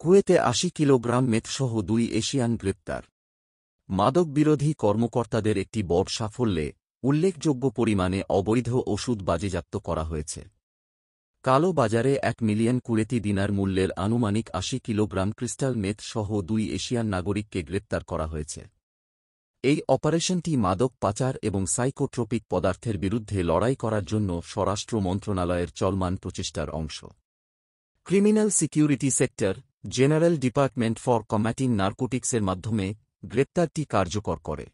কুয়েতে ৮০ kilogram মেথসহ ২ Asian গ্রেপ্তার। মাদক বিরোধী কর্মকর্তাদের একটি বড় সাফল্যে উল্লেখযোগ্য পরিমাণে অবৈধ ওষুধ বাজেয়াপ্ত করা হয়েছে। কালো বাজারে ১ মিলিয়ন কুয়েতি দিনার মূল্যের আনুমানিক ৮০ কিলোগ্রাম ক্রিস্টাল মেথ সহ ২ এশিয়ান নাগরিককে গ্রেপ্তার করা হয়েছে। এই অপারেশনটি মাদক পাচার এবং সাইকোট্রপিক পদার্থের বিরুদ্ধে লড়াই করার জন্য স্বরাষ্ট্র মন্ত্রণালয়ের চলমান প্রচেষ্টার অংশ। Criminal security sector, general department for combating নার্কোটিক্সের মাধ্যমে গ্রেপ্তারটি কার্যকর করে।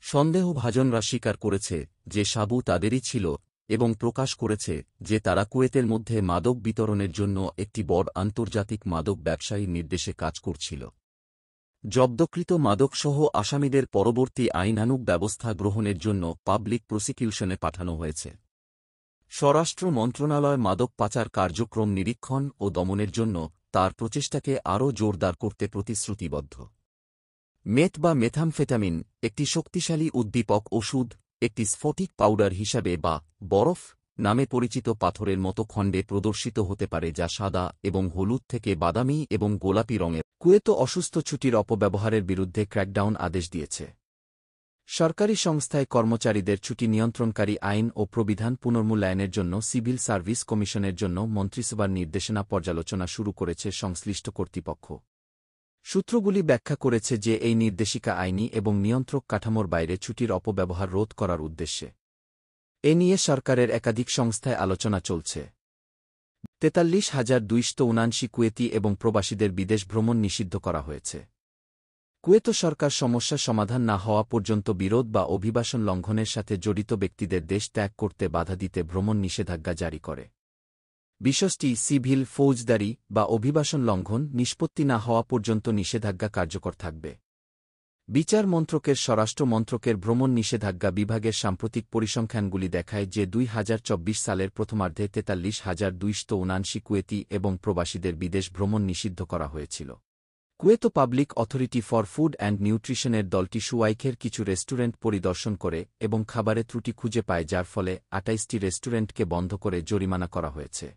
সন্দেহভাজনরা স্বীকার করেছে যে সাবু তাদেরই ছিল এবং প্রকাশ করেছে যে তারা কুয়েতের মধ্যে মাদক বিতরণের জন্য একটি বড় আন্তর্জাতিক মাদক ব্যবসায়ীর নির্দেশে কাজ করছিল। জব্দকৃত মাদকসহ আসামিদের পরবর্তী আইনানুগ ব্যবস্থা গ্রহণের জন্য পাবলিক প্রসিকিউশনে পাঠানো হয়েছে। স্বরাষ্ট্র মন্ত্রণালয় মাদক পাচার কার্যক্রম নিরীক্ষণ ও দমনের জন্য তার প্রচেষ্টাকে আরও জোরদার করতে প্রতিশ্রুতিবদ্ধ। মেথ বা মেথামফেটামিন একটি শক্তিশালী উদ্দীপক ওষুধ, একটি স্ফটিক পাউডার হিসাবে বা বরফ নামে পরিচিত পাথরের মতো খণ্ডে প্রদর্শিত হতে পারে যা সাদা এবং হলুদ থেকে বাদামি এবং গোলাপি রঙের। কুয়েত অসুস্থ ছুটির অপব্যবহারের বিরুদ্ধে ক্র্যাকডাউন আদেশ দিয়েছে। সরকারি সংস্থায় কর্মচারীদের ছুটি নিয়ন্ত্রণকারী আইন ও প্রবিধান পুনর্মূল্যায়নের জন্য সিভিল সার্ভিস কমিশনের জন্য মন্ত্রিসভার নির্দেশনা পর্যালোচনা শুরু করেছে সংশ্লিষ্ট কর্তৃপক্ষ। সূত্রগুলি ব্যাখ্যা করেছে যে এই নির্দেশিকা আইনি এবং নিয়ন্ত্রক কাঠামোর বাইরে ছুটির অপব্যবহার রোধ করার উদ্দেশ্যে। এ নিয়ে সরকারের একাধিক সংস্থায় আলোচনা চলছে। ৪৩,২৭৯ কুয়েতি এবং প্রবাসীদের বিদেশ ভ্রমণ নিষিদ্ধ করা হয়েছে। কুয়েত সরকার সমস্যা সমাধান না হওয়া পর্যন্ত বিরোধ বা অভিবাসন লঙ্ঘনের সাথে জড়িত ব্যক্তিদের দেশ ত্যাগ করতে বাধা দিতে ভ্রমণ নিষেধাজ্ঞা জারি করে। বিষয়টি সিভিল, ফৌজদারি বা অভিবাসন লঙ্ঘন নিষ্পত্তি না হওয়া পর্যন্ত নিষেধাজ্ঞা কার্যকর থাকবে। বিচার মন্ত্রকের স্বরাষ্ট্র মন্ত্রকের ভ্রমণ নিষেধাজ্ঞা বিভাগের সাম্প্রতিক পরিসংখ্যানগুলি দেখায় যে ২০২৪ সালের প্রথমার্ধে ৪৩,২৭৯ কুয়েতি এবং প্রবাসীদের বিদেশ ভ্রমণ নিষিদ্ধ করা হয়েছিল। Kuwait public authority for food and নিউট্রিশনের দলটি সুয়াইখের কিছু রেস্টুরেন্ট পরিদর্শন করে এবং খাবারে ত্রুটি খুঁজে পায়, যার ফলে ২৮টি রেস্টুরেন্টকে বন্ধ করে জরিমানা করা হয়েছে।